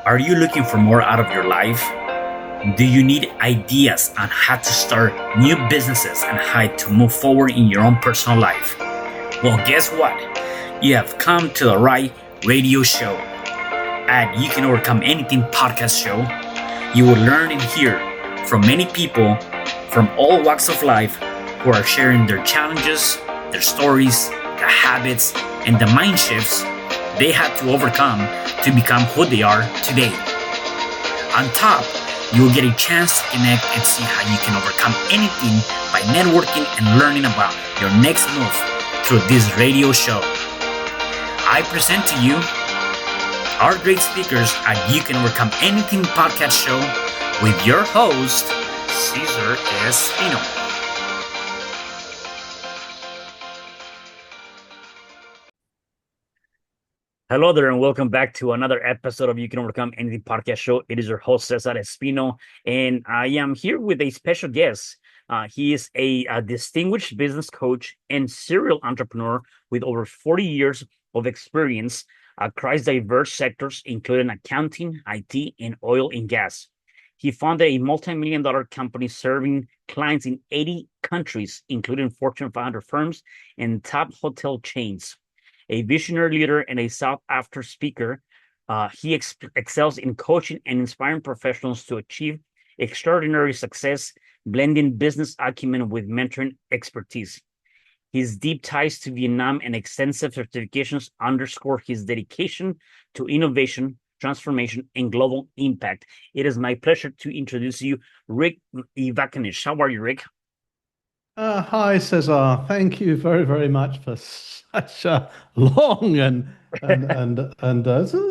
Are you looking for more out of your life? Do you need ideas on how to start new businesses and how to move forward in your own personal life? Well, guess what? You have come to the right radio show. At You Can Overcome Anything podcast show, you will learn and hear from many people from all walks of life who are sharing their challenges, their stories, the habits, and the mind shifts they had to overcome to become who they are today. On top, you will get a chance to connect and see how you can overcome anything by networking and learning about your next move through this radio show. I present to you our great speakers at You Can Overcome Anything podcast show with your host, Cesar Espino. Hello there, and welcome back to another episode of You Can Overcome Anything podcast show. It is your host, Cesar Espino, and I am here with a special guest. He is a distinguished business coach and serial entrepreneur with over 40 years of experience across diverse sectors, including accounting, IT, and oil and gas. He founded a multi-million-dollar company serving clients in 80 countries, including Fortune 500 firms and top hotel chains. A visionary leader and a sought-after speaker, he excels in coaching and inspiring professionals to achieve extraordinary success, blending business acumen with mentoring expertise. His deep ties to Vietnam and extensive certifications underscore his dedication to innovation, transformation, and global impact. It is my pleasure to introduce you, Rick Yvanovich. How are you, Rick? Hi, Cesar. Thank you very, very much for such a long and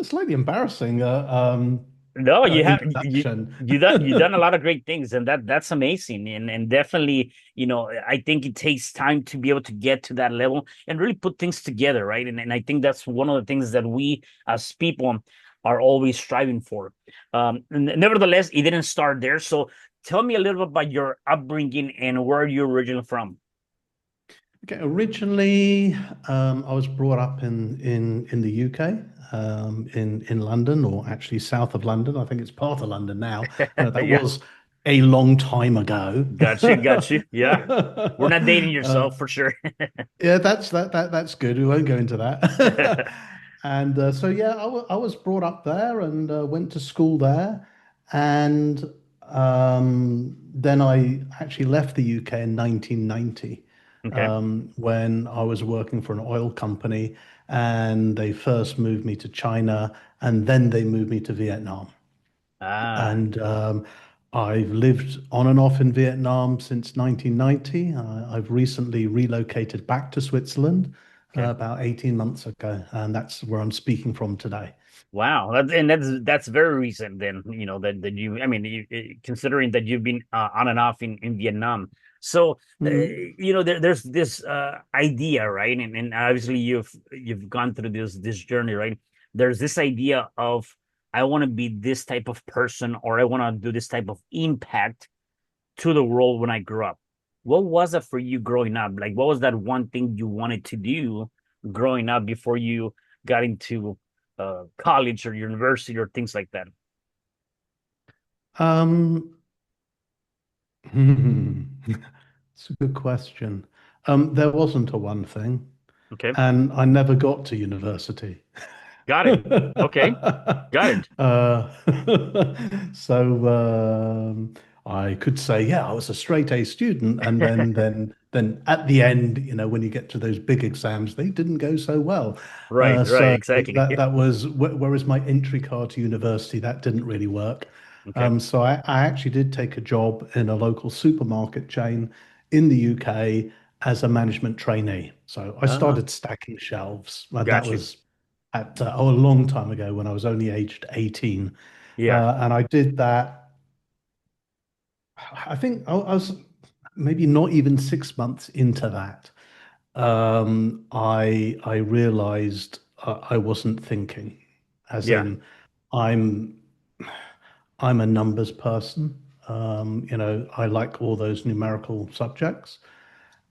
slightly embarrassing No, introduction. you done a lot of great things, and that's amazing, and definitely, I think it takes time to be able to get to that level and really put things together, right? And I think that's one of the things that we as people are always striving for. Nevertheless, it didn't start there. So tell me a little bit about your upbringing and where you're originally from. Okay, originally, I was brought up in the UK, in London, or actually south of London. I think it's part of London now. That Yeah, was a long time ago. got you. Yeah, we're not dating Uh, yourself for sure. Yeah, that's good. We won't go into that. And so yeah, I was brought up there and went to school there, and then I actually left the UK in 1990 Okay. when I was working for an oil company, and they first moved me to China, and then they moved me to Vietnam. Ah, And I've lived on and off in Vietnam since 1990. I've recently relocated back to Switzerland okay. about 18 months ago, and that's where I'm speaking from today. Wow, that's very recent. Then that you. I mean, considering that you've been on and off in Vietnam, so Mm. there's this idea, right? And obviously you've gone through this journey, right? There's this idea of I want to be this type of person, or I want to do this type of impact to the world when I grew up. What was it for you growing up? Like, what was that one thing you wanted to do growing up before you got into college or university or things like that? Um, it's a good question. There wasn't a one thing, Okay, and I never got to university. got it. Okay, got it. Uh, so I could say, yeah, I was a straight A student, and then at the end, when you get to those big exams, they didn't go so well. Right, right, So exactly. that was whereas my entry card to university that didn't really work. Okay. So I actually did take a job in a local supermarket chain in the UK as a management trainee. So I Ah, started stacking shelves. That got you. was at a long time ago when I was only aged 18. Yeah, And I did that. I think I was maybe not even 6 months into that. I realized I wasn't thinking, as yeah, in I'm I'm a numbers person. I like all those numerical subjects.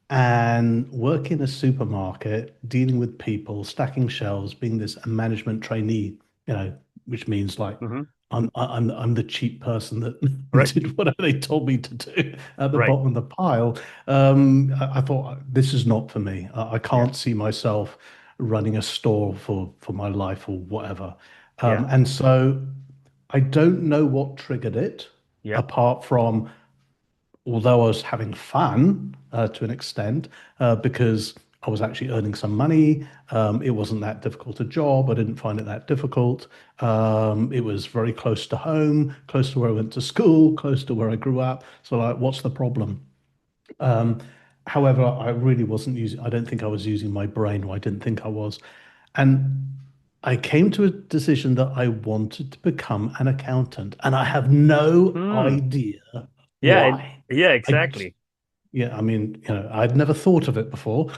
And work in a supermarket, dealing with people, stacking shelves, being this management trainee, which means like Hmm. I'm the cheap person that Right. did whatever they told me to do at the Right. bottom of the pile. I thought this is not for me. I Yeah. can't see myself running a store for my life or whatever. Yeah. And so I don't know what triggered it, Yeah. apart from although I was having fun to an extent, because I was actually earning some money. It wasn't that difficult a job. I didn't find it that difficult. It was very close to home, close to where I went to school, close to where I grew up. So, like, what's the problem? Um, However, I really wasn't using, I don't think I was using my brain, or I didn't think I was. And I came to a decision that I wanted to become an accountant, and I have no Hmm. idea Yeah. why. Yeah. I Exactly. yeah, I mean, I'd never thought of it before.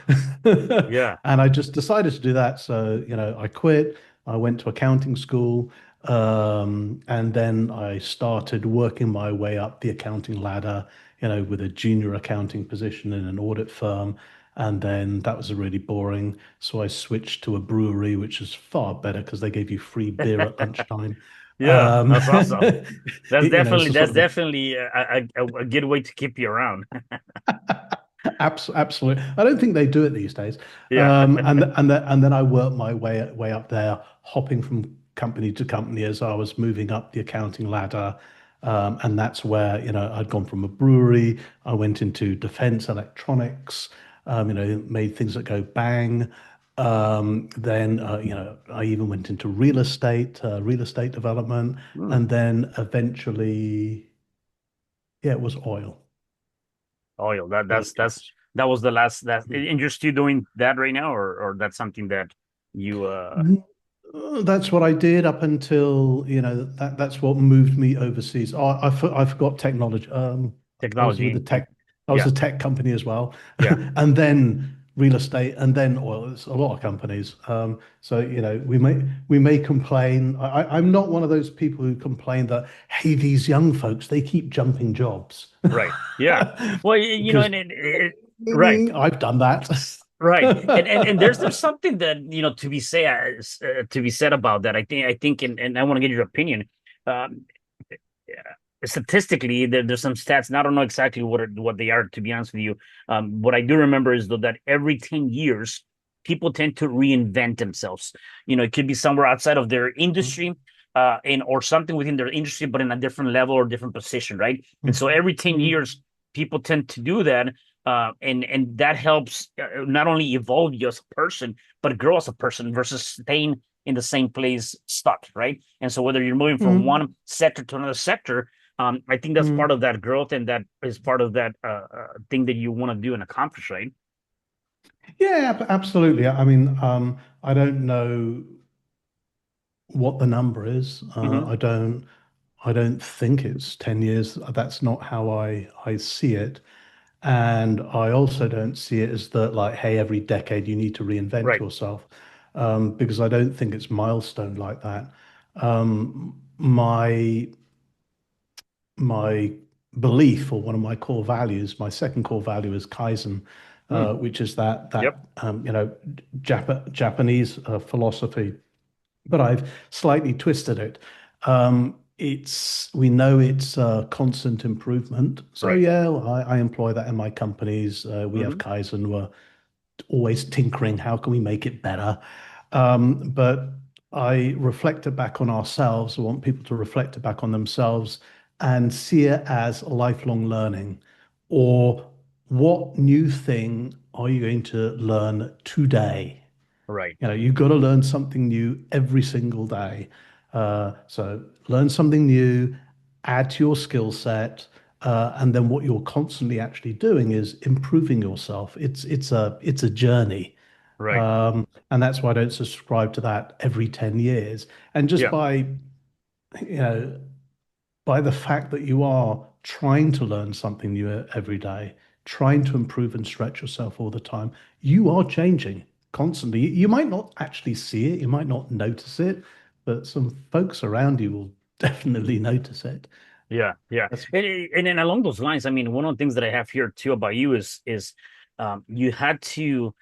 Yeah. And I just decided to do that. So, I quit. I went to accounting school. And then I started working my way up the accounting ladder, with a junior accounting position in an audit firm. And then that was really boring. So I switched to a brewery, which is far better because they gave you free beer at lunchtime. Yeah. That's awesome. So That's sort of a definitely a good way to keep you around. Absolutely. I don't think they do it these days. Yeah. And then I worked my way up there, hopping from company to company as I was moving up the accounting ladder. And that's where, I'd gone from a brewery, I went into defense electronics, made things that go bang. Then, I even went into real estate development, Hmm. and then eventually, yeah, it was oil. Oil. It was gas. That was the last and you're still doing that right now, or that's something that you That's what I did up until, that's what moved me overseas. Oh, I forgot technology. I was with the technology. tech, I was Yeah. a tech company as well, Yeah. and then real estate, and then oil. It's a lot of companies. So we may complain. I'm not one of those people who complain that, hey, these young folks, they keep jumping jobs, Right. Yeah. Well, because right. I've done that. Right. And there's something that, to be said about that. I think and I want to get your opinion. Um Statistically, there's some stats, and I don't know exactly what they are, to be honest with you. What I do remember is though that every 10 years, people tend to reinvent themselves. It could be somewhere outside of their industry, and or something within their industry, but in a different level or different position, right? And so every 10 Mhm. years, people tend to do that. And that helps not only evolve you as a person, but grow as a person versus staying in the same place stuck, right? And so whether you're moving from Mhm. one sector to another sector, I think that's part Mhm. of that growth, and that is part of that thing that you want to do and accomplish, right? Yeah, absolutely. I mean, I don't know what the number is. Hmm. I don't think it's 10 years. That's not how I see it. And I also don't see it as that, like, hey, every decade you need to reinvent Right. yourself, because I don't think it's milestone like that. My belief, or one of my core values, my second core value is Kaizen, Mm. which is that Yep. Japanese philosophy, but I've slightly twisted it. We know it's constant improvement. So Right. yeah, I employ that in my companies. We have Hmm. Kaizen. We're always tinkering. How can we make it better? But I reflect it back on ourselves. I want people to reflect it back on themselves and see it as lifelong learning, or what new thing are you going to learn today? Right. You've got to learn something new every single day. So learn something new, add to your skill set, and then what you're constantly actually doing is improving yourself. It's a journey, Right. and that's why I don't subscribe to that every 10 years. And just Yeah. you know by the fact that you are trying to learn something new every day, trying to improve and stretch yourself all the time, you are changing constantly. You might not actually see it, you might not notice it, but some folks around you will definitely notice it. Yeah. Yeah. That's And then along those lines, I mean, one of the things that I have here too about you is you had to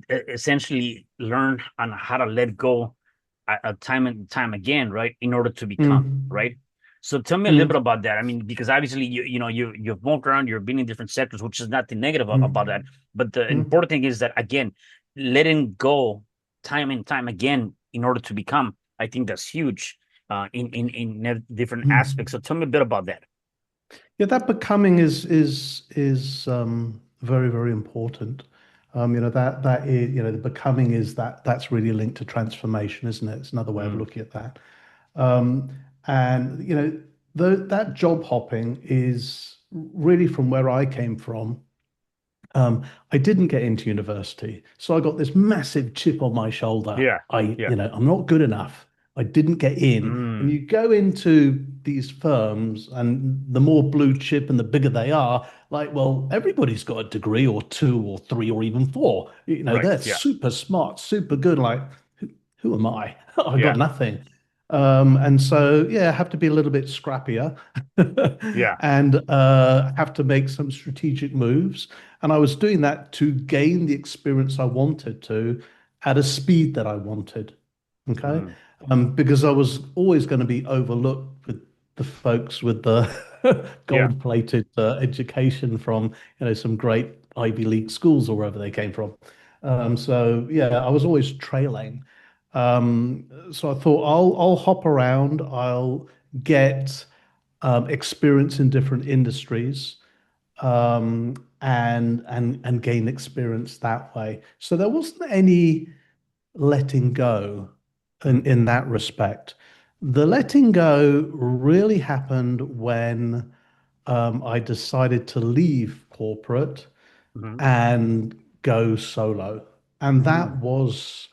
essentially learn on how to let go time and time again, right, in order to become, Mm, right? So tell me a little bit mm, about that. I mean, because obviously you've moved around, you've been in different sectors, which is nothing negative about that. mm, But the mm, important thing is that again, letting go time and time again in order to become, I think that's huge in different aspects. mm. So tell me a bit about that. Yeah, that becoming is very, very important. That is, the becoming is that's really linked to transformation, isn't it? It's another way of Mm, looking at that. Um, and that job hopping is really from where I came from. I didn't get into university, so I got this massive chip on my shoulder. yeah, yeah, I'm not good enough. I didn't get in. And mm, you go into these firms, and the more blue chip and the bigger they are, like, well, everybody's got a degree or two or three or even four. right, They're yeah, super smart, super good. Like, who am I? I got yeah, nothing. And so, yeah, I have to be a little bit scrappier yeah, and have to make some strategic moves. And I was doing that to gain the experience I wanted to at a speed that I wanted. Okay. mm, Because I was always going to be overlooked with the folks with the yeah, gold-plated education from, some great Ivy League schools or wherever they came from. So yeah, I was always trailing. So I thought I'll hop around. I'll get experience in different industries and gain experience that way. So there wasn't any letting go mm, in that respect. The letting go really happened when I decided to leave corporate mm, and go solo. And that mm, was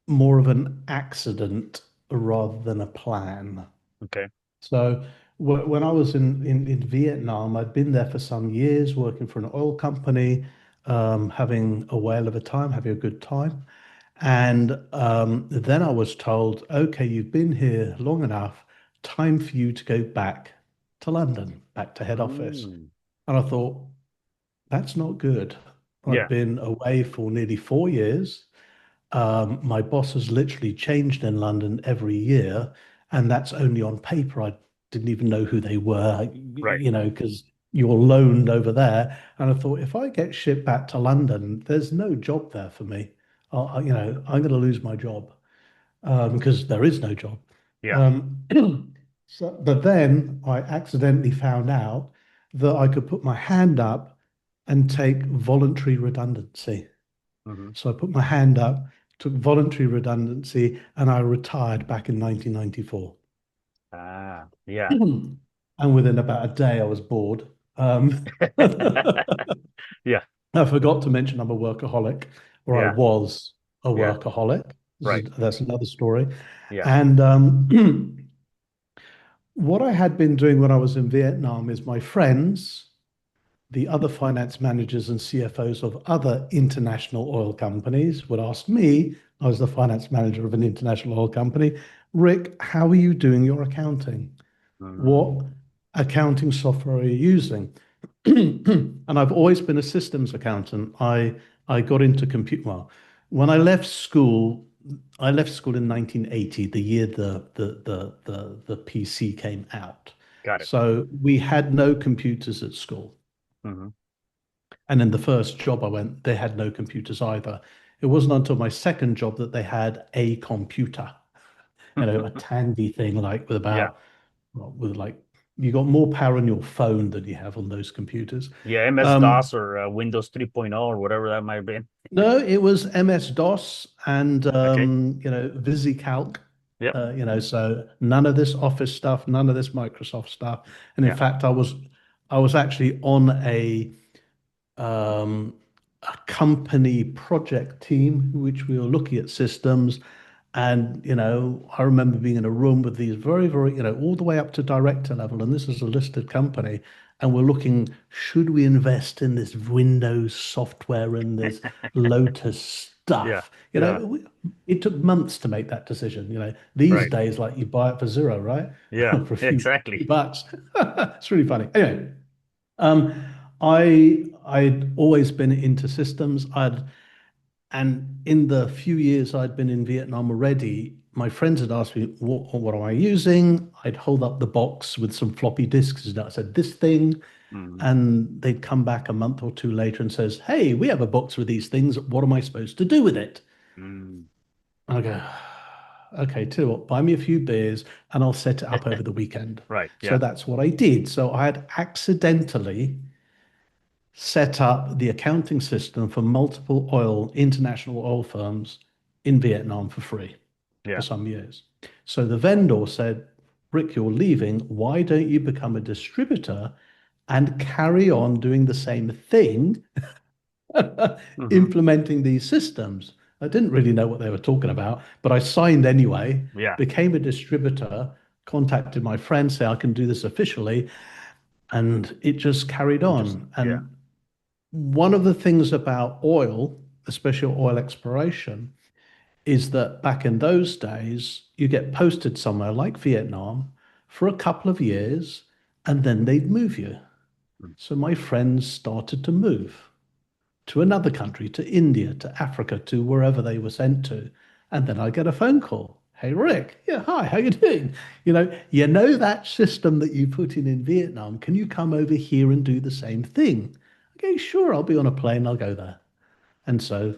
more of an accident rather than a plan. okay, So when I was in Vietnam, I'd been there for some years working for an oil company, having a whale of a time, having a good time. And then I was told, okay, you've been here long enough, time for you to go back to London, back to head office. mm, And I thought, that's not good. I've yeah, been away for nearly 4 years. My boss has literally changed in London every year, and that's only on paper. I didn't even know who they were, right, because you're loaned over there. And I thought, if I get shipped back to London, there's no job there for me. I'm going to lose my job because there is no job. yeah, Um, but then I accidentally found out that I could put my hand up and take voluntary redundancy. mm, So I put my hand up, took voluntary redundancy, and I retired back in 1994. yeah, And within about a day, I was bored. yeah, I forgot to mention I'm a workaholic, or I yeah, was a yeah, workaholic. right, That's another story. yeah, And what I had been doing when I was in Vietnam is my friends, the other finance managers and CFOs of other international oil companies would ask me, I was the finance manager of an international oil company, Rick, how are you doing your accounting? mm, What accounting software are you using? And I've always been a systems accountant. I got into compute. Well, when I left school in 1980, the year the PC came out. got it, So we had no computers at school. mm, And in the first job I went, they had no computers either. It wasn't until my second job that they had a computer, a Tandy thing like with yeah, about, well, with like, you got more power on your phone than you have on those computers. yeah, MS-DOS Um, or Windows 3.0 or whatever that might have been. no, it was MS-DOS and Okay, VisiCalc. yep, So none of this Office stuff, none of this Microsoft stuff. And in yeah, fact, I was actually on um, a company project team, which we were looking at systems. And, I remember being in a room with these very, very, all the way up to director level. And this is a listed company. And we're looking, should we invest in this Windows software and this Lotus yeah, stuff? yeah, It took months to make that decision. These right, days, like you buy it for zero, right? yeah, For a few exactly, bucks. It's really funny. Anyway, um, I'd always been into systems. And in the few years I'd been in Vietnam already, my friends had asked me, what am I using? I'd hold up the box with some floppy disks and I said, this thing. Mm, And they'd come back a month or two later and says, hey, we have a box with these things. What am I supposed to do with it? mm. I go, okay, tell you what, buy me a few beers and I'll set it up over the weekend. Right. So Yeah. that's what I did. So I had accidentally set up the accounting system for multiple international oil firms in Vietnam for free for Yeah. some years. So the vendor said, Rick, you're leaving. Why don't you become a distributor and carry on doing the same thing, Hmm. implementing these systems? I didn't really know what they were talking about, but I signed anyway, Yeah. became a distributor, contacted my friends, say I can do this officially, and it just carried Just on. yeah. And one of the things about oil, especially oil exploration, is that back in those days, you get posted somewhere like Vietnam for a couple of years and then they'd move you. Mm. So my friends started to move to another country, to India, to Africa, to wherever they were sent to. And then I get a phone call. Hey, Rick. Yeah, hi, how you doing? You know that system that you put in Vietnam. Can you come over here and do the same thing? Okay, sure, I'll be on a plane, I'll go there. And so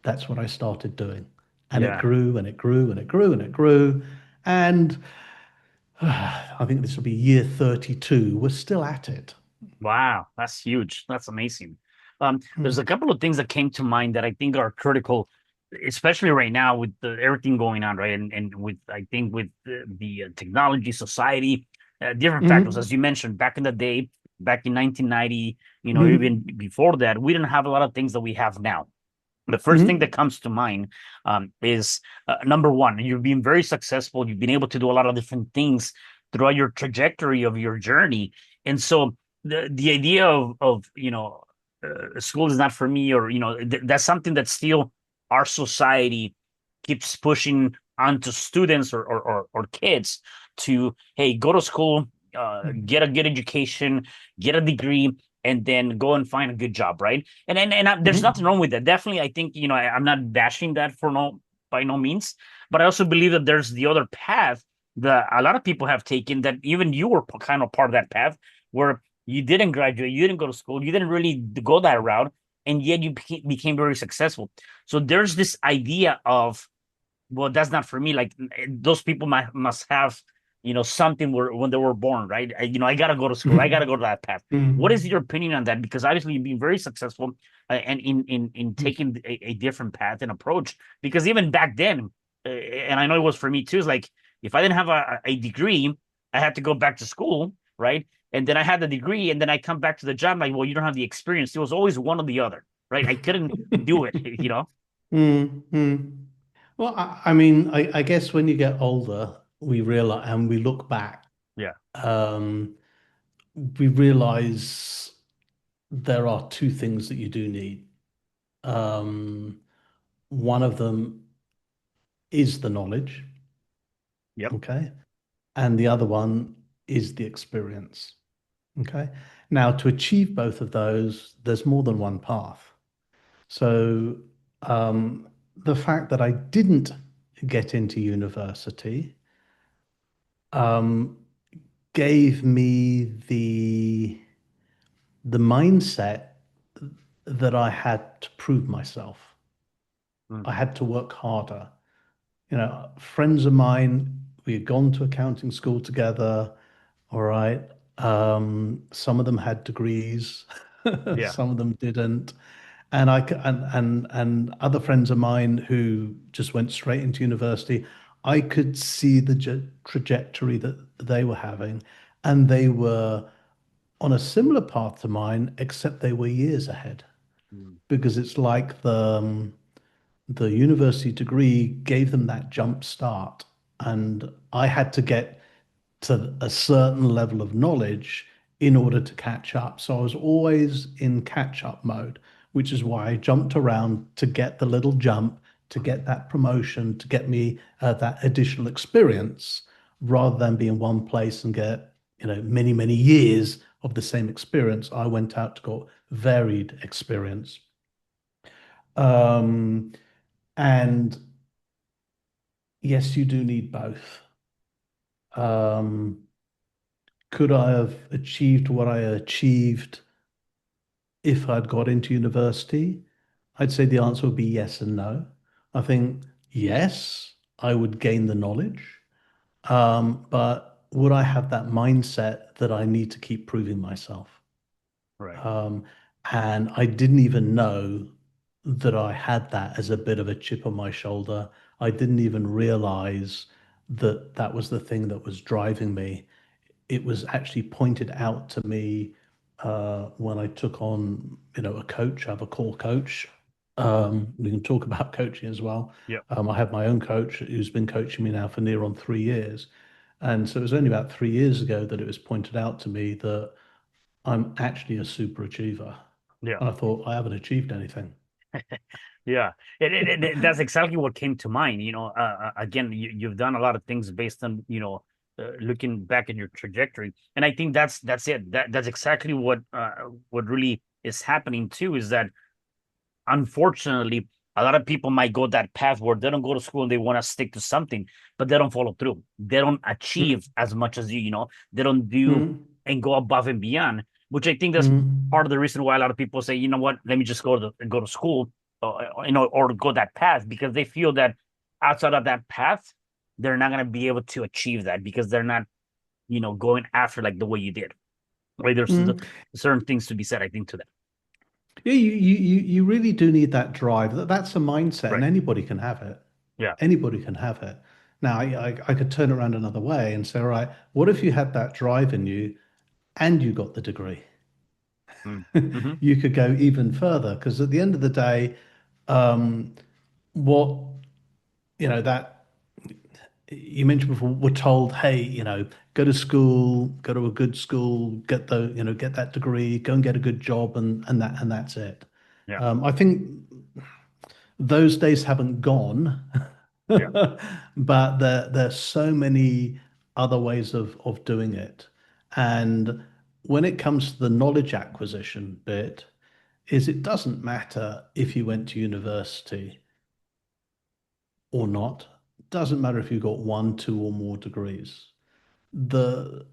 that's what I started doing. And it Yeah. grew and it grew and it grew and it grew. And I think this will be year 32. We're still at it. Wow, that's huge. That's amazing. There's Mm, a couple of things that came to mind that I think are critical, especially right now with everything going on, right? And with I think with the technology, society, different factors, mhm, as you mentioned, back in the day, back in 1990, even mhm, before that, we didn't have a lot of things that we have now. The first thing that mhm, comes to mind is number one, you've been very successful. You've been able to do a lot of different things throughout your trajectory of your journey. And so the idea of school is not for me, or that's something that still our society keeps pushing onto students or kids to, hey, go to school, get a good education, get a degree, and then go and find a good job, right? There's nothing mhm, wrong with that. Definitely, I think I'm not bashing that for no by no means, but I also believe that there's the other path that a lot of people have taken. That even you were kind of part of that path, where you didn't graduate, you didn't go to school, you didn't really go that route, and yet you became very successful. So there's this idea of, well, that's not for me. Like those people must have, something where when they were born, right? I gotta go to school. I gotta mhm, go to that path. What is mhm, your opinion on that? Because obviously you've been very successful and in taking a different path and approach. Because even back then, and I know it was for me too. It's like if I didn't have a degree, I had to go back to school, right? And then I had the degree, and then I come back to the job. Like, well, you don't have the experience. It was always one or the other, right? I couldn't do it, you know. mhm. Well, I mean, I guess when you get older, we realize and we look back, Yeah. um, we realize there are two things that you do need. Um, one of them is the knowledge, Yep. okay? And the other one is the experience, okay? Now, to achieve both of those, there's more than one path. So, the fact that I didn't get into university, um, gave me the mindset that I had to prove myself. Mm. I had to work harder. Friends of mine, we had gone to accounting school together. All right. Some of them had degrees, Yeah. some of them didn't. And other friends of mine who just went straight into university, I could see the trajectory that they were having, and they were on a similar path to mine, except they were years ahead Mm. because it's like the university degree gave them that jump start. And I had to get to a certain level of knowledge in order to catch up. So I was always in catch up mode, which is why I jumped around to get the little jump, to get that promotion, to get me that additional experience, rather than be in one place and get, many, many years of the same experience. I went out to get varied experience. Um, and yes, you do need both. Um, could I have achieved what I achieved if I'd got into university? I'd say the answer would be yes and no. I think yes, I would gain the knowledge. But would I have that mindset that I need to keep proving myself? Right. Um, and I didn't even know that I had that as a bit of a chip on my shoulder. I didn't even realize that that was the thing that was driving me. It was actually pointed out to me when I took on, a coach. I have a core coach. We can talk about coaching as well. Yep. I have my own coach who's been coaching me now for near on 3 years. And so it was only about 3 years ago that it was pointed out to me that I'm actually a super achiever. Yeah. And I thought, I haven't achieved anything. Yeah, that's exactly what came to mind. Again, you've done a lot of things based on, looking back at your trajectory, and I think that's it. That's exactly what really is happening too. Is that unfortunately, a lot of people might go that path where they don't go to school and they want to stick to something, but they don't follow through. They don't achieve as much as they don't do Mm, and go above and beyond, which I think that's mm, part of the reason why a lot of people say, you know what, let me just go to school, or go that path because they feel that outside of that path, they're not going to be able to achieve that because they're not, going after like the way you did. Right? There's mm. certain things to be said, I think, to that. Yeah, you really do need that drive. That's a mindset, and Right. anybody can have it. Yeah. Anybody can have it. Now, I could turn around another way and say, all right, what if you had that drive in you and you got the degree? Mm. Hmm. You could go even further because at the end of the day, um, what that you mentioned before, we're told, hey, go to school, go to a good school, get that degree, go and get a good job, and that's it. Yeah. I think those days haven't gone, Yeah. but there's so many other ways of doing it. And when it comes to the knowledge acquisition bit, is it doesn't matter if you went to university or not. Doesn't matter if you got one, two, or more degrees. The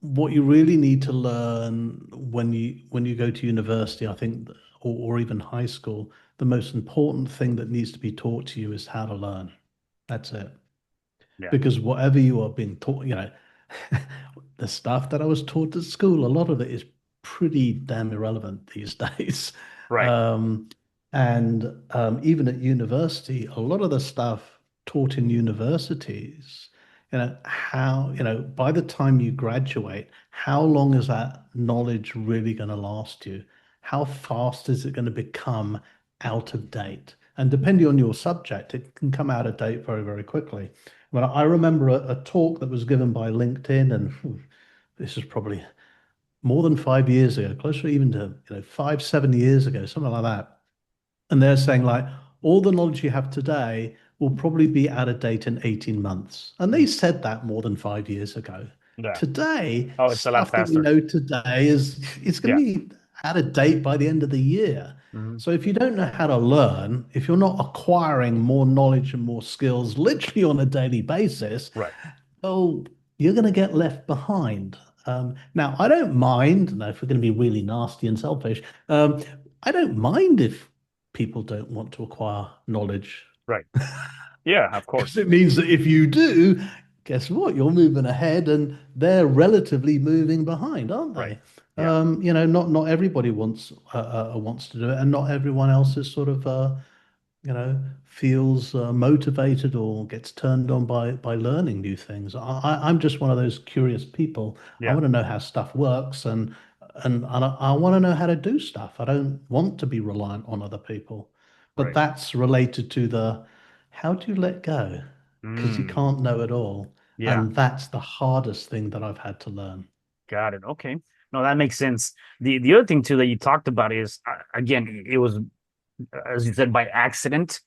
What you really need to learn when you go to university, I think, or even high school, the most important thing that needs to be taught to you is how to learn. That's it. Yeah. Because whatever you are being taught, the stuff that I was taught at school, a lot of it is pretty damn irrelevant these days. Right. Um, and even at university, a lot of the stuff taught in universities, by the time you graduate, how long is that knowledge really going to last you? How fast is it going to become out of date? And depending on your subject, it can come out of date very, very quickly. Well, I remember a talk that was given by LinkedIn, and this is probably more than 5 years ago, closer even to 5, 7 years ago, something like that. And they're saying like all the knowledge you have today will probably be out of date in 18 months. And they Mm. said that more than 5 years ago. Yeah. Today, Oh, it's a lot stuff that we faster. know today is it's going Yeah. to be out of date by the end of the year. Hmm. So if you don't know how to learn, if you're not acquiring more knowledge and more skills literally on a daily basis, Right. oh, you're going to get left behind. Now, I don't mind, now if we're going to be really nasty and selfish, I don't mind if people don't want to acquire knowledge Right. Yeah, of because course. it means that if you do, guess what? You're moving ahead and they're relatively moving behind, aren't Right. they? Yeah. Not everybody wants to do it, and not everyone else is sort of feels motivated or gets turned on by learning new things. I'm just one of those curious people. I Yeah. want to know how stuff works, and I want to know how to do stuff. I don't want to be reliant on other people. But Right. that's related to the how do you let go? Because you Mm. can't know it all. Yeah. And that's the hardest thing that I've had to learn. Got it. Okay. No, that makes sense. The other thing too that you talked about is, again, it was, as you said, by accident,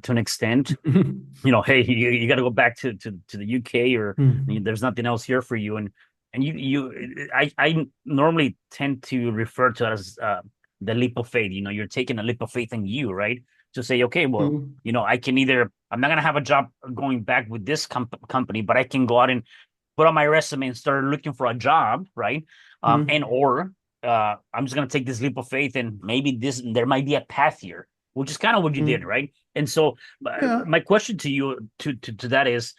to an extent. Hey, you got to go back to the UK, or Hmm. there's nothing else here for you. And I normally tend to refer to it as, the leap of faith. You're taking a leap of faith in you, right? To say, okay, well, Mm, I can either I'm not gonna have a job going back with this company, but I can go out and put on my resume and start looking for a job, right? And mm, or I'm just gonna take this leap of faith, and maybe there might be a path here, which is kind of what you did, mm. right? And so Yeah. my question to you to that is,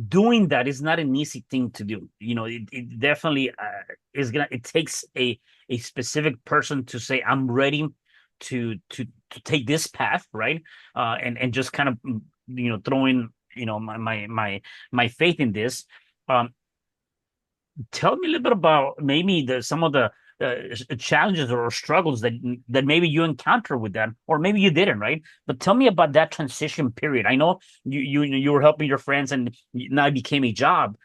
doing that is not an easy thing to do. It definitely it takes a specific person to say, I'm ready to take this path, right? And just kind of throwing my faith in this. Um, Tell me a little bit about maybe some of the challenges or struggles that maybe you encounter with that, or maybe you didn't, right? But tell me about that transition period. I know you were helping your friends, and now it became a job,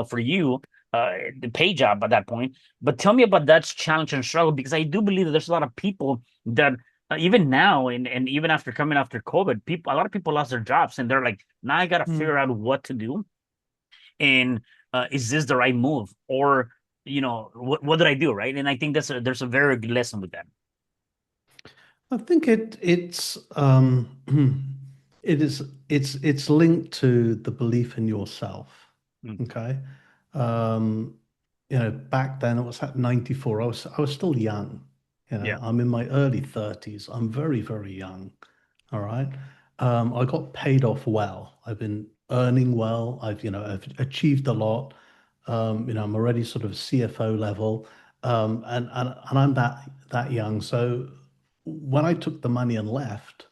for you, the pay job at that point. But tell me about that challenge and struggle, because I do believe that there's a lot of people that even now, and even after coming after COVID, a lot of people lost their jobs, and they're like, now I got to figure Mm. out what to do, and is this the right move, or what did I do, right? And I think there's a very good lesson with that. I think it's linked to the belief in yourself. Mm, Okay. Um, back then it was at 94. I was still young. yeah. I'm in my early 30s. I'm very, very young. All right. I got paid off well. I've been earning well. I've achieved a lot. I'm already sort of CFO level. And I'm that young. So when I took the money and left,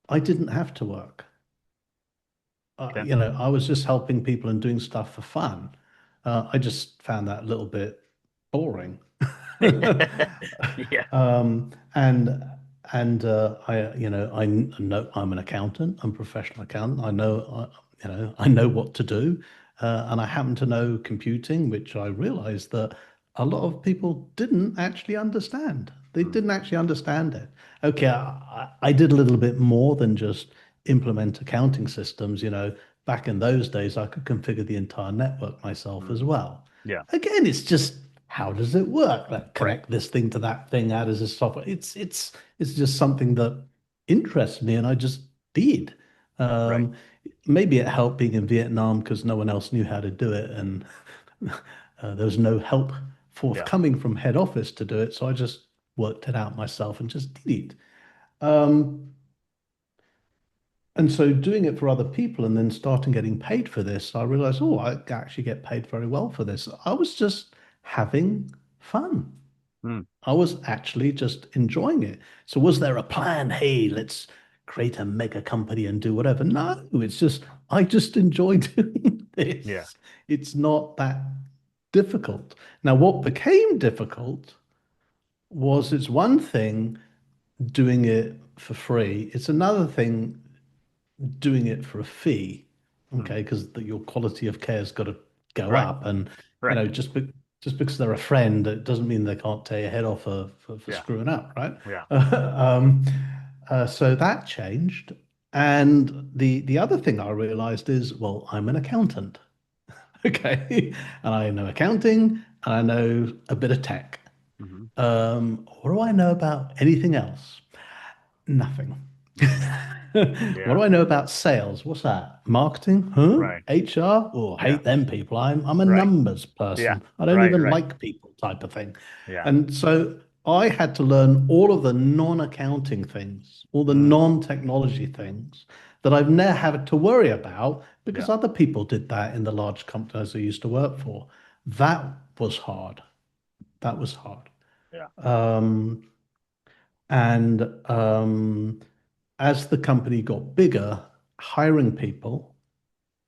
I didn't have to work. Okay. I was just helping people and doing stuff for fun. I just found that a little bit boring. Yeah. And I know I'm an accountant. I'm a professional accountant. I know what to do, and I happen to know computing, which I realized that a lot of people didn't actually understand. They Mm, didn't actually understand it. Okay, I did a little bit more than just implement accounting systems. Back in those days, I could configure the entire network myself as mm, well. yeah. Again, it's just how does it work? Like Right. connect this thing to that thing. How does this software? It's just something that interests me, and I just did. Right. Um, Maybe it helped being in Vietnam because no one else knew how to do it, and there was no help Yeah. forthcoming from head office to do it. So I just worked it out myself and just did it. Um, and so doing it for other people and then starting getting paid for this, I realized, oh, I actually get paid very well for this. I was just having fun. Mm, I was actually just enjoying it. So was there a plan? Hey, let's create a mega company and do whatever. No, it's just I just enjoy doing yeah. this. It's not that difficult. Now, what became difficult was it's one thing doing it for free. It's another thing doing it for a fee, Mm, okay? Because your quality of care has got to go right. up, and Right. just because they're a friend, it doesn't mean they can't tear your head off for Yeah. screwing up, right? Yeah. Um, so that changed, and the other thing I realized is, well, I'm an accountant, okay, and I know accounting, and I know a bit of tech. Hmm. What do I know about anything else? Nothing. What Yeah. do I know about sales? What's that? Marketing? Huh? Right. HR? Oh, Yeah. hate them people. I'm a Right. numbers Yeah. person. I don't Right. even Right. like people type of thing. Yeah. And so I had to learn all of the non-accounting things, all the Mm, non-technology things that I've never had to worry about because yeah. other people did that in the large companies I used to work for. That was hard. That was hard. Yeah. Um, and as the company got bigger, hiring people,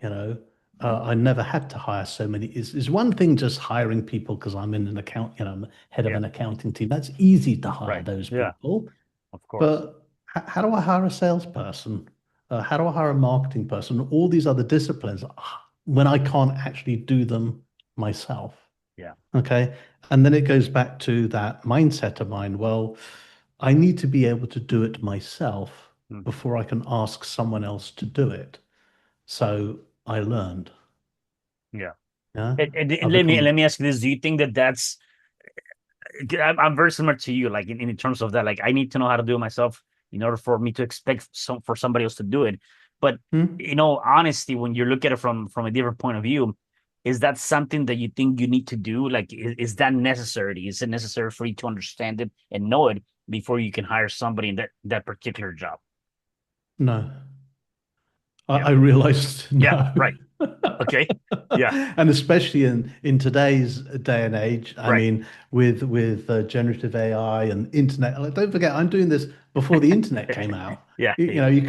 you know, Mm, I never had to hire so many. Is one thing just hiring people because I'm in an account, I'm head of yeah. an accounting team. That's easy to hire Right. those Yeah. people. Of course. But how do I hire a salesperson? How do I hire a marketing person? All these other disciplines when I can't actually do them myself. Yeah. Okay. And then it goes back to that mindset of mine. Well, I need to be able to do it myself Mm, before I can ask someone else to do it. So I learned. yeah. Yeah. And I let me become ask you this: do you think that that's I'm very similar to you, like in terms of that. Like I need to know how to do it myself in order for me to expect for somebody else to do it. But Hmm? honesty, when you look at it from a different point of view, is that something that you think you need to do? Like, is that necessary? Is it necessary for you to understand it and know it before you can hire somebody in that particular job? No. Yeah. I realized Yeah. no. Right. Okay. Yeah. And especially in today's day and age, I Right. mean, with generative AI and internet. Like, don't forget, I'm doing this before the internet came out. Yeah. You know, you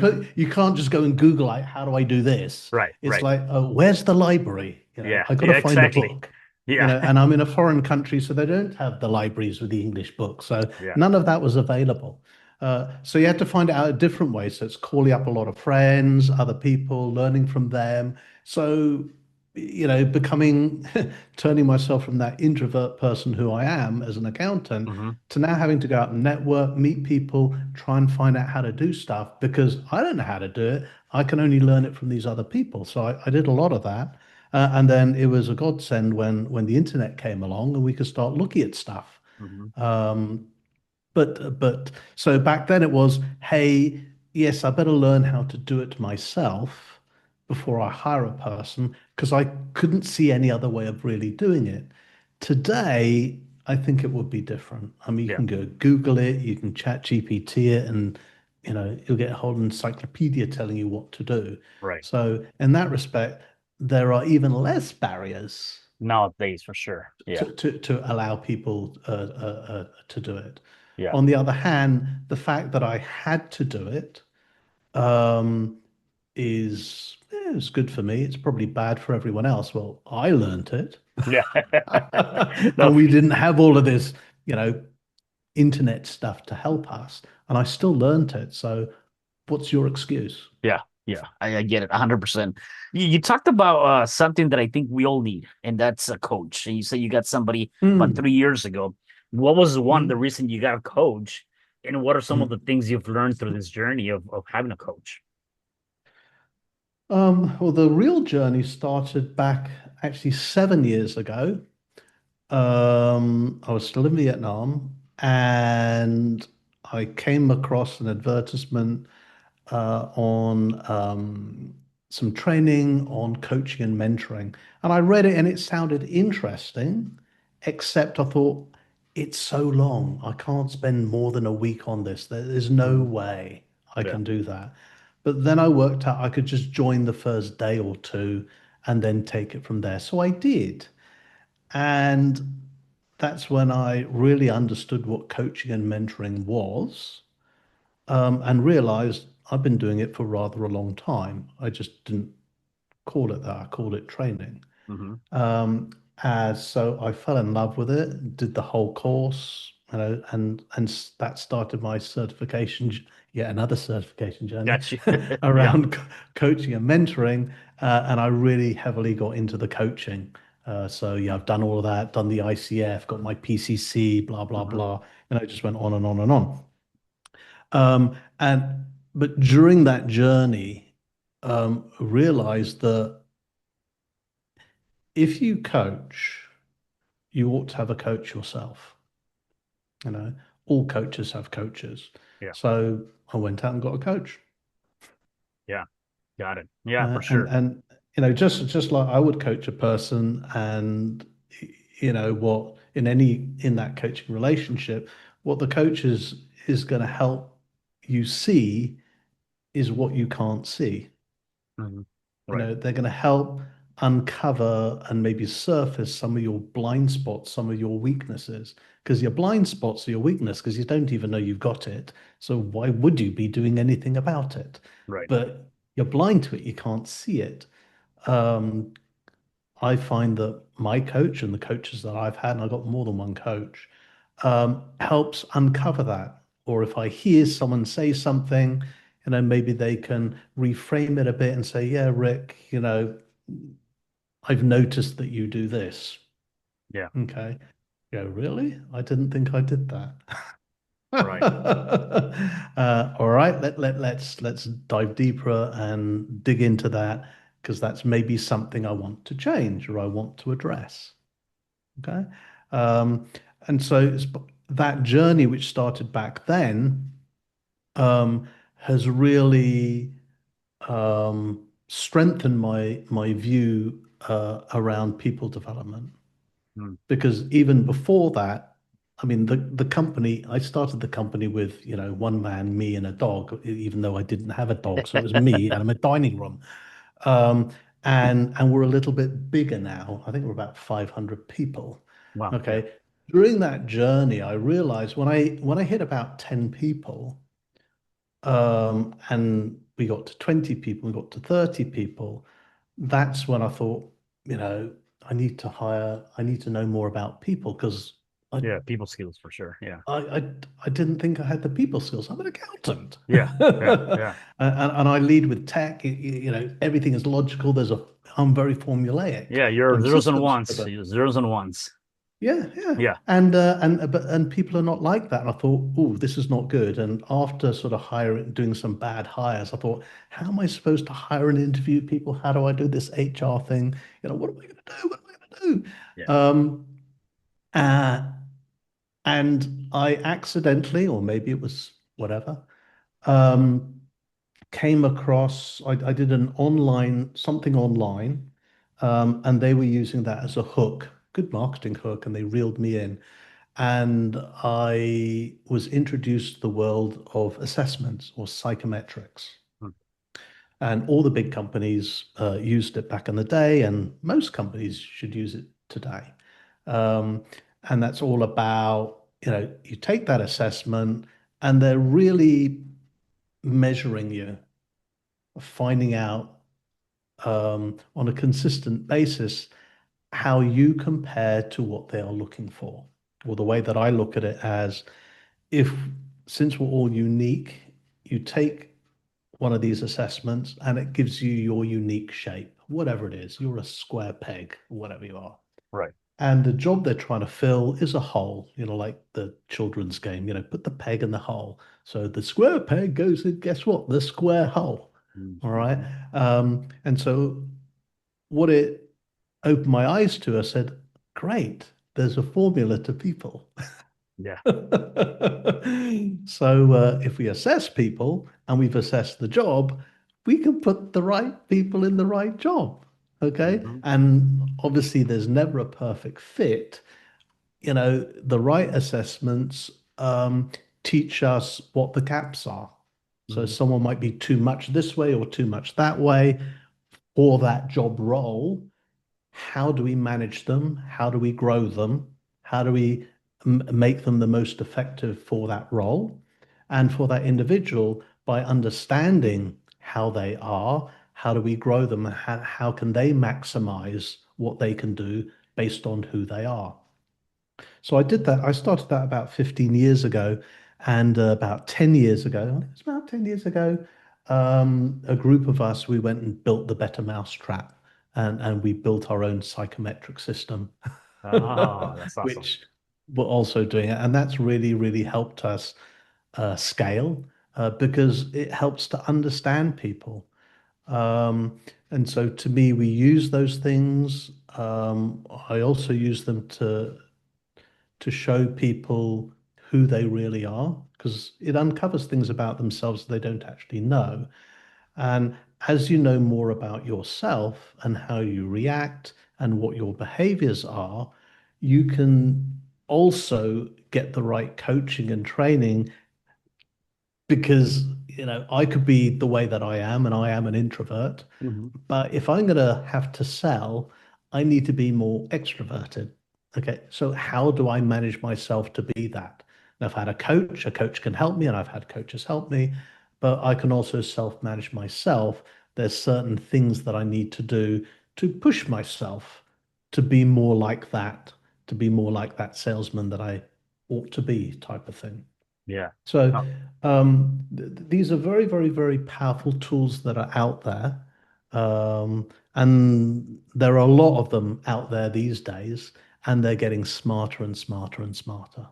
can't just go and Google like, how do I do this? Right. It's Right. like, where's the library? You know, Yeah. I got to Yeah. find a Exactly. book. You Yeah. know, and I'm in a foreign country, so they don't have the libraries with the English books. So Yeah. none of that was available. So you had to find it out a different way. So it's calling up a lot of friends, other people, learning from them. So, becoming, turning myself from that introvert person who I am as an accountant Hmm. to now having to go out and network, meet people, try and find out how to do stuff because I don't know how to do it. I can only learn it from these other people. So I did a lot of that. And then it was a godsend when the internet came along and we could start looking at stuff. Hmm. Um, but so back then it was, hey, yes, I better learn how to do it myself before I hire a person because I couldn't see any other way of really doing it. Today, I think it would be different. I mean, you Yeah. can go Google it, you can chat GPT it, and you'll get a whole encyclopedia telling you what to do. Right. So in that respect, there are even less barriers Nowadays, for sure. Yeah. to allow people to do it. Yeah. On the other hand, the fact that I had to do it um, is good for me. It's probably bad for everyone else. Well, I learned it, Yeah. No. and we didn't have all of this, you know, internet stuff to help us, and I still learned it. So, what's your excuse? Yeah. Yeah. I get it 100%. You talked about something that I think we all need, and that's a coach. And you say you got somebody about Mm, 3 years ago. What was the mm, reason you got a coach? And what are some of the mm. things you've learned through this journey of having a coach? Well, the real journey started back actually 7 years ago. I was still in Vietnam and I came across an advertisement on some training on coaching and mentoring. And I read it and it sounded interesting, except I thought, it's so long. I can't spend more than a week on this. There's no Hmm. way I Yeah. can do that. But then I worked out I could just join the first day or two and then take it from there. So I did. And that's when I really understood what coaching and mentoring was, and realized I've been doing it for rather a long time. I just didn't call it that. I called it training. Hmm. Um, as so I fell in love with it, did the whole course, and that started my certification, yet another certification journey Got you. Yeah. around coaching and mentoring. And I really heavily got into the coaching. So yeah, I've done all of that, done the ICF, got my PCC, blah blah Hmm. blah, and I just went on and on and on. And but during that journey, realized that if you coach, you ought to have a coach yourself. You know, all coaches have coaches. Yeah. So I went out and got a coach. Yeah. Got it. Yeah, Uh, for and sure. and just like I would coach a person, and what in that coaching relationship, what the coach is going to help you see is what you can't see. Hmm. Right. They're going to help uncover and maybe surface some of your blind spots, some of your weaknesses, because your blind spots are your weakness because you don't even know you've got it. So why would you be doing anything about it? Right. But you're blind to it, you can't see it. Um, I find that my coach and the coaches that I've had, and I've got more than one coach, helps uncover that. Or if I hear someone say something, maybe they can reframe it a bit and say, yeah, Rick, I've noticed that you do this. Yeah. Okay. Yeah, really? I didn't think I did that. Right. All right, let's dive deeper and dig into that because that's maybe something I want to change or I want to address. Okay. Um, And so that journey, which started back then, has really strengthened my view around people development. Mm. Because even before that, I mean, the company, I started the company with, one man, me, and a dog, even though I didn't have a dog. So it was me and a dining room. Um, and we're a little bit bigger now. I think we're about 500 people. Wow. Yeah. Okay. During that journey, I realized when I hit about 10 people, and we got to 20 people, we got to 30 people, that's when I thought, I need to know more about people because I, Yeah. People skills for sure. Yeah. I, I, I didn't think I had the people skills. I'm an accountant. Yeah. Yeah. Yeah. And I lead with tech. Everything is logical. I'm very formulaic. Yeah. You're I'm zeros and systems ones. driven. You're zeros and ones. Yeah, yeah. Yeah. And people are not like that. And I thought, oh, this is not good. And after sort of doing some bad hires, I thought, how am I supposed to hire and interview people? How do I do this HR thing? What am I going to do? What am I going to Yeah. do? Uh, and I accidentally, or maybe it was whatever, um, came across, I did something online, and they were using that as a hook, good marketing hook, and they reeled me in. And I was introduced to the world of assessments or psychometrics. Mm. And all the big companies used it back in the day, and most companies should use it today. Um, and that's all about, you take that assessment and they're really measuring you, finding out on a consistent basis how you compare to what they are looking for. Or the way that I look at it as if, since we're all unique, you take one of these assessments and it gives you your unique shape, whatever it is. You're a square peg, whatever you are. Right. And the job they're trying to fill is a hole, like the children's game, put the peg in the hole. So the square peg goes in, guess what? The square hole. All Mhm. right. And so what it opened my eyes to, I said, great, there's a formula to people. Yeah. So if we assess people and we've assessed the job, we can put the right people in the right job. Okay. Hmm. And obviously, there's never a perfect fit. The right assessments teach us what the gaps are. So Hmm. someone might be too much this way or too much that way for that job role. How do we manage them? How do we grow them? How do we make them the most effective for that role and for that individual by understanding how they are? How do we grow them? How can they maximize what they can do based on who they are? So I did that. I started that about 15 years ago. And about 10 years ago, I think it was about 10 years ago, a group of us, we went and built the Better Mousetrap and we built our own psychometric system, Oh, that's awesome. which we're also doing it. And that's really, really helped us scale because it helps to understand people. Um, and so to me, we use those things. I also use them to show people who they really are because it uncovers things about themselves they don't actually know. And as you know more about yourself and how you react and what your behaviors are, you can also get the right coaching and training because, I could be the way that I am and I am an introvert, Hmm. but if I'm going to have to sell, I need to be more extroverted. Okay, so how do I manage myself to be that? And I've had a coach can help me, and I've had coaches help me, but I can also self-manage myself. There's certain things that I need to do to push myself to be more like that, to be more like that salesman that I ought to be, type of thing. Yeah. So No, these are very, very, very powerful tools that are out there. And there are a lot of them out there these days, and they're getting smarter and smarter and smarter.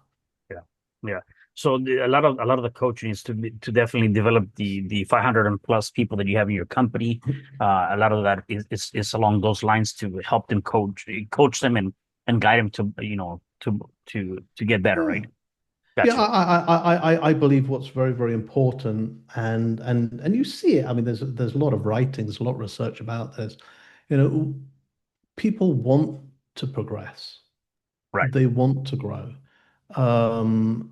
yeah. Yeah. So a lot of the coaching is to definitely develop the 500 and plus people that you have in your company. A lot of that is along those lines to help them coach them and guide them to to get better, Yeah. right? Yeah, Gotcha. I believe what's very, very important, and you see it. I mean, there's a lot of writing, there's a lot of research about this. You know, people want to progress. Right. They want to grow.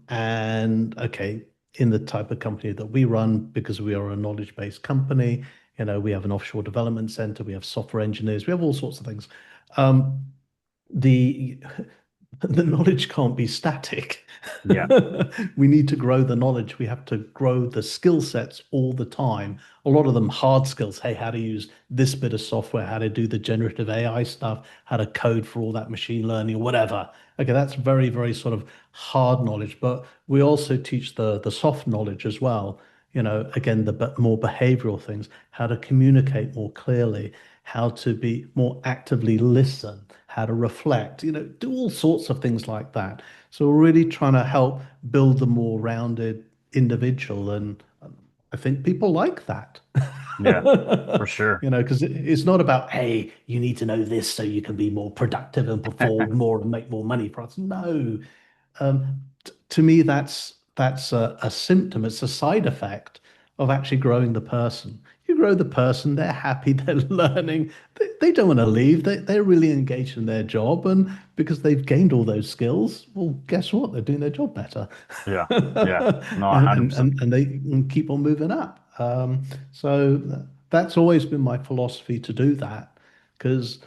And okay, in the type of company that we run, because we are a knowledge-based company, we have an offshore development center, we have software engineers, we have all sorts of things. Um, the the knowledge can't be static. Yeah. We need to grow the knowledge. We have to grow the skill sets all the time. A lot of them hard skills. Hey, how to use this bit of software, how to do the generative AI stuff, how to code for all that machine learning or whatever. Okay, that's very, very sort of hard knowledge. But we also teach the soft knowledge as well. Again, the more behavioral things, how to communicate more clearly, how to be more actively listen, how to reflect, do all sorts of things like that. So we're really trying to help build the more rounded individual. And I think people like that. Yeah. For sure. Because it's not about, hey, you need to know this so you can be more productive and perform more and make more money for us. No, to me, that's a symptom. It's a side effect of actually growing the person. You grow the person, they're happy, they're learning, they don't want to leave. They're really engaged in their job, and because they've gained all those skills, well, guess what? They're doing their job better, Yeah. Yeah. No, and, and 100%. and and they can keep on moving up. So that's always been my philosophy to do that, because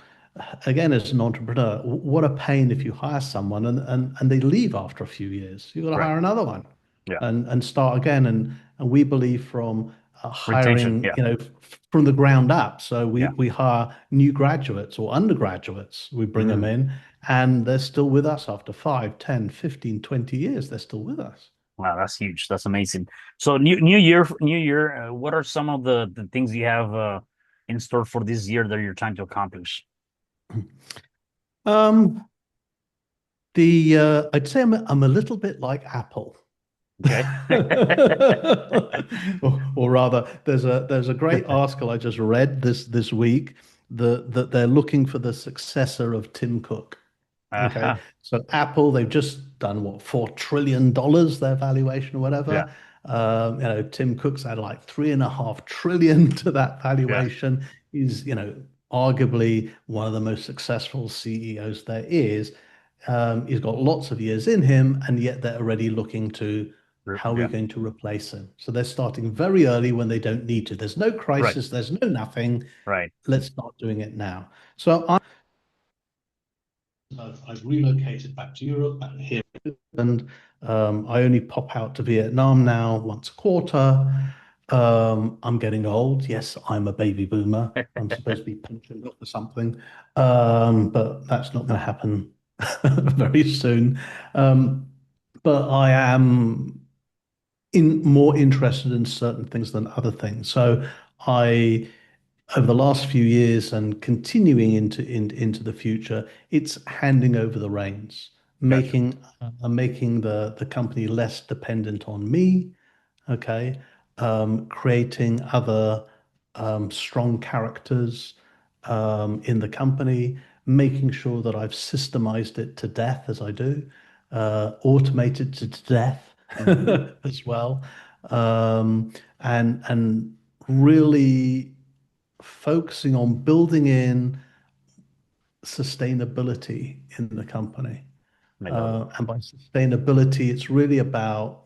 again, as an entrepreneur, what a pain if you hire someone and they leave after a few years. You've got to Right. hire another one Yeah. and start again. And we believe from Retention. hiring, Yeah. from the ground up. So we Yeah. we hire new graduates or undergraduates. We bring them Mm. in and they're still with us after 5, 10, 15, 20 years. They're still with us. Wow, that's huge. That's amazing. So new year. What are some of the things you have in store for this year that you're trying to accomplish? Um, the I'd say I'm a little bit like Apple. Okay. Or rather, there's a great article I just read this week that they're looking for the successor of Tim Cook. Okay, Uh-huh. so Apple, they've just done what, $4 trillion, their valuation or Yeah. whatever. Tim Cook's had like 3.5 trillion to that Yeah. valuation. He's, arguably one of the most successful CEOs there is. He's got lots of years in him, and yet they're already looking to how are we Yeah. going to replace him. So they're starting very early when they don't need to. There's no Right. crisis, there's no nothing. Right. Let's start doing it now. So I've relocated back to Europe, back here, and I only pop out to Vietnam now once a quarter. I'm getting old. Yes, I'm a baby boomer. I'm supposed to be pensioned up or something, but that's not going to happen very soon. Um, but I am more interested in certain things than other things. So I over the last few years and continuing into the future, it's handing over the reins, Gotcha. making the company less dependent on me, okay, creating other strong characters in the company, making sure that I've systemized it to death as I do, automated to death Hmm. as well, and really focusing on building in sustainability in the company. I love it. And by sustainability, it's really about,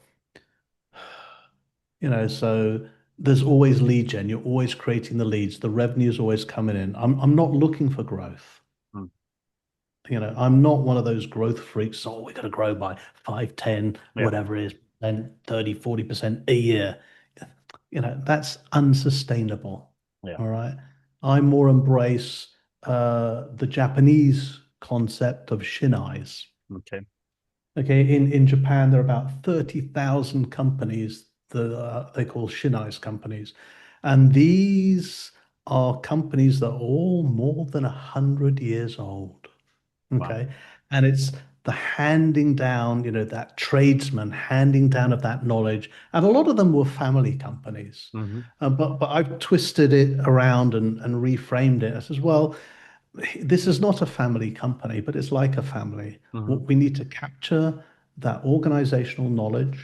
so there's always lead gen. You're always creating the leads. The revenue's always coming in. I'm not looking for growth. Mm. I'm not one of those growth freaks. Oh, we're going to grow by 5, 10, Yeah. whatever it is, then 30, 40% a year. That's unsustainable. Yeah. All right. I more embrace the Japanese concept of shinais. Okay. Okay, in Japan, there are about 30,000 companies that they call shinais companies. And these are companies that are all more than 100 years old. Wow. Okay. And it's the handing down, that tradesman handing down of that knowledge. And a lot of them were family companies. Hmm. But I've twisted it around and reframed it. I says, well, this is not a family company, but it's like a family. Hmm. We need to capture that organizational knowledge,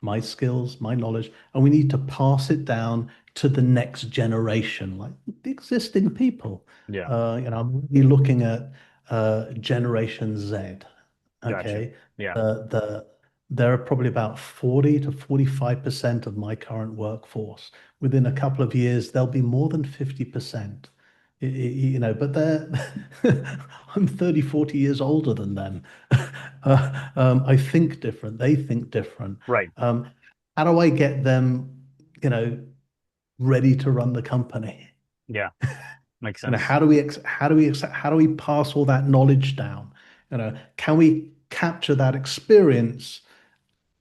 my skills, my knowledge, and we need to pass it down to the next generation, like the existing people. Yeah. I'm really looking at Generation Z. Gotcha. Okay, Yeah. the there are probably about 40 to 45% of my current workforce. Within a couple of years, there'll be more than 50%. But they're I'm 30, 40 years older than them. I think different. They think different. Right. Um, how do I get them, you know, ready to run the company? Yeah. Makes sense. How do we pass all that knowledge down? Can we capture that experience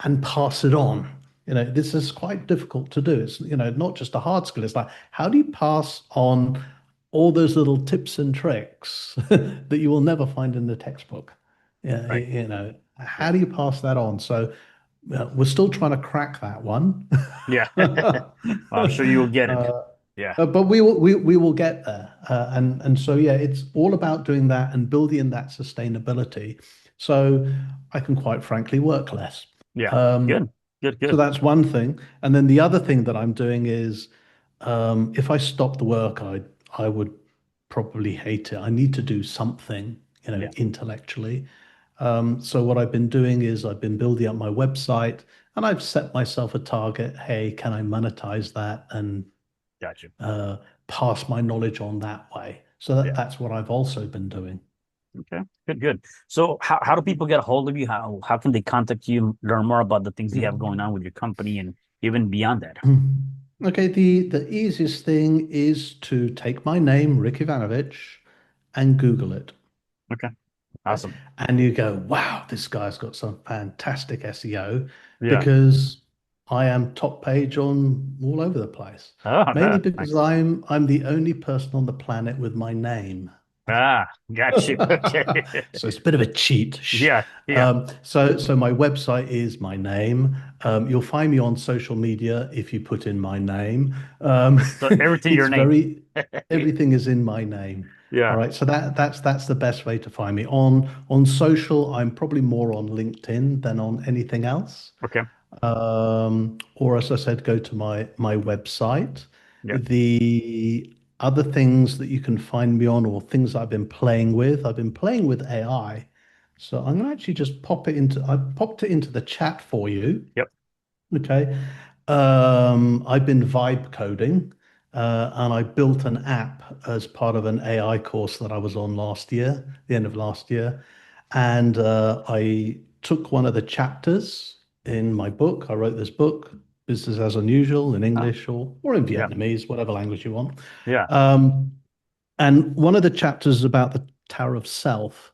and pass it on? This is quite difficult to do. It's, not just a hard skill. It's like, how do you pass on all those little tips and tricks that you will never find in the textbook? Yeah, Right. how Yeah. do you pass that on? So we're still trying to crack that one. Yeah. I'm sure you will get it. Uh, Yeah. but we will get there, and so yeah, it's all about doing that and building that sustainability, so I can quite frankly work less. Yeah. Um, Good. Good. so Good. that's one thing, and then the other thing that I'm doing is, if I stop the work, I would probably hate it. I need to do something, Yeah. intellectually. So what I've been doing is I've been building up my website, and I've set myself a target. Hey, can I monetize that and Gotcha. uh, pass my knowledge on that way? So Yeah. that's what I've also been doing. Okay. Good. Good. So how do people get a hold of you? How can they contact you, learn more about the things you have going on with your company and even beyond that? Okay, the easiest thing is to take my name, Rick Ivanovich, and Google it. Okay. Awesome. And you go, wow, this guy's got some fantastic SEO, Yeah. because I am top page on all over the place. Oh, Mainly nice. because I'm the only person on the planet with my name. Ah, got you. Okay. So it's a bit of a cheat. Shh. Yeah. Yeah. So my website is my name. You'll find me on social media if you put in my name. So everything It's your name. very Everything is in my name. All Yeah. right. So that's the best way to find me. On social, I'm probably more on LinkedIn than on anything else. Okay. Or as I said, go to my website. Yeah. The other things that you can find me on, or things I've been playing with AI. So I'm going to actually just I popped it into the chat for you. Yep. Okay. I've been vibe coding, and I built an app as part of an AI course that I was on last year, the end of last year. And I took one of the chapters in my book. I wrote this book, Business as Unusual, in Oh, English or in yeah. Vietnamese, whatever language you want. Yeah. Um, and one of the chapters is about the Tower of Self,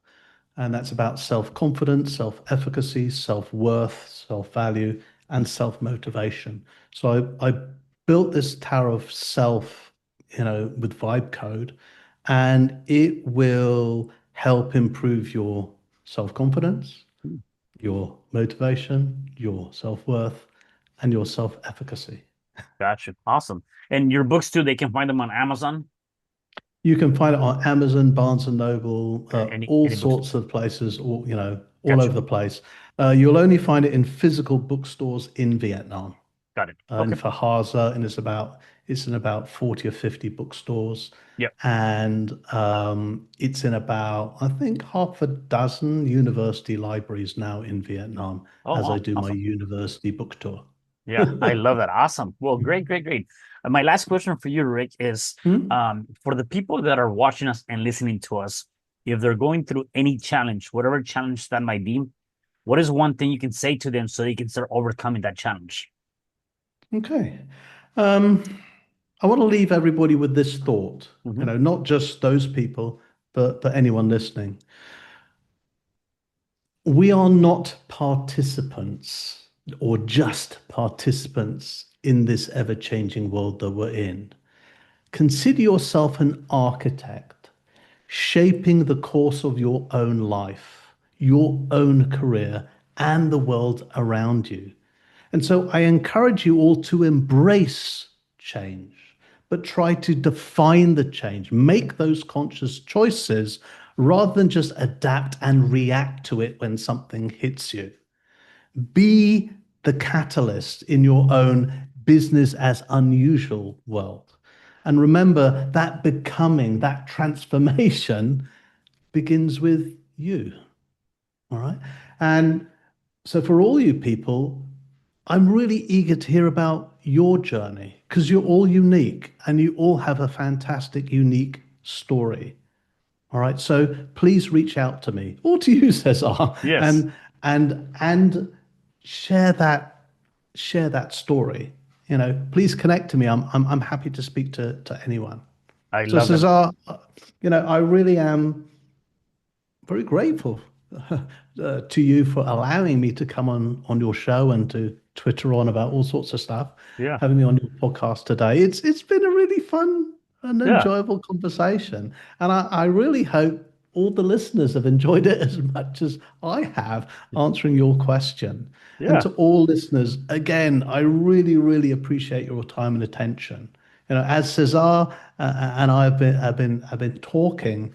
and that's about self-confidence, self-efficacy, self-worth, self-value, and self-motivation. So I built this Tower of Self, with Vibe Code, and it will help improve your self-confidence, Hmm. your motivation, your self-worth, and your self-efficacy. Gotcha. Awesome. And your books too, they can find them on Amazon. You can find it on Amazon, Barnes and Noble, all Any books. sorts of places, all Gotcha. over the place. You'll only find it in physical bookstores in Vietnam, Got it. Okay. in Lhasa, and it's in about 40 or 50 bookstores, Yep. and it's in about, I think, half a dozen university libraries now in Vietnam, Oh, as I wow. do my Awesome. university book tour. Yeah, I love that. Awesome. Well, great, great, great. My last question for you, Rick, is Hmm? for the people that are watching us and listening to us, if they're going through any challenge, whatever challenge that might be, what is one thing you can say to them so they can start overcoming that challenge? Okay. Um, I want to leave everybody with this thought, Hmm. not just those people, but anyone listening. We are not participants, or just participants, in this ever-changing world that we're in. Consider yourself an architect, shaping the course of your own life, your own career, and the world around you. And so I encourage you all to embrace change, but try to define the change, make those conscious choices rather than just adapt and react to it when something hits you. Be the catalyst in your own business as unusual world. And remember that becoming, that transformation begins with you. All right. And so for all you people, I'm really eager to hear about your journey because you're all unique and you all have a fantastic, unique story. All right. So please reach out to me or to you, Cesar, Yes, and share that story. Please connect to me. I'm happy to speak to anyone. I So love that. Cesar, I really am very grateful to you for allowing me to come on your show and to Twitter on about all sorts of stuff, Yeah, having me on your podcast today. It's been a really fun and yeah, enjoyable conversation, and I really hope all the listeners have enjoyed it as much as I have answering your question. And yeah, to all listeners, again, I really, really appreciate your time and attention. As Cesar and I have been talking.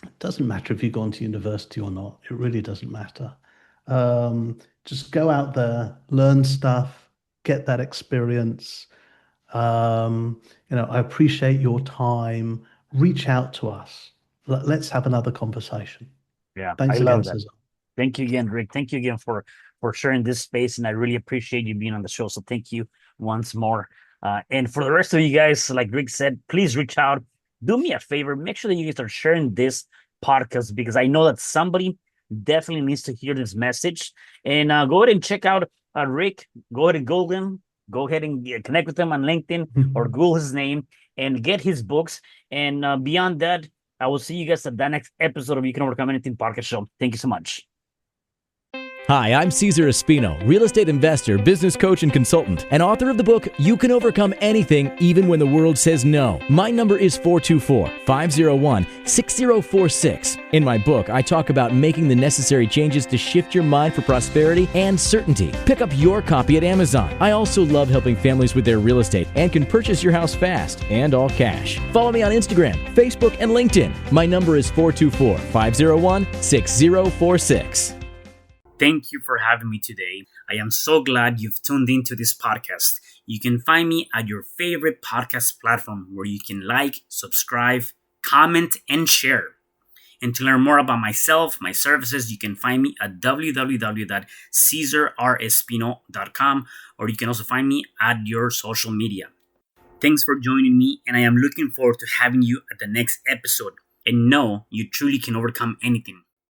It doesn't matter if you've gone to university or not. It really doesn't matter. Just go out there, learn stuff, get that experience. I appreciate your time. Reach out to us. Let's have another conversation. yeah. I Thanks again, love that. Cesar. Thank you again, Rick. Thank you again for sharing this space, and I really appreciate you being on the show. So thank you once more. And for the rest of you guys, like Rick said, please reach out. Do me a favor. Make sure that you guys are sharing this podcast because I know that somebody definitely needs to hear this message. And go ahead and check out Rick. Go ahead and Google him. Go ahead and connect with him on LinkedIn or Google his name and get his books. And beyond that, I will see you guys at the next episode of You Can Overcome Anything podcast show. Thank you so much. Hi, I'm Cesar Espino, real estate investor, business coach, and consultant, and author of the book, You Can Overcome Anything, Even When the World Says No. My number is 424-501-6046. In my book, I talk about making the necessary changes to shift your mind for prosperity and certainty. Pick up your copy at Amazon. I also love helping families with their real estate and can purchase your house fast and all cash. Follow me on Instagram, Facebook, and LinkedIn. My number is 424-501-6046. Thank you for having me today. I am so glad you've tuned into this podcast. You can find me at your favorite podcast platform where you can like, subscribe, comment, and share. And to learn more about myself, my services, you can find me at www.cesarrespino.com, or you can also find me at your social media. Thanks for joining me, and I am looking forward to having you at the next episode. And know you truly can overcome anything.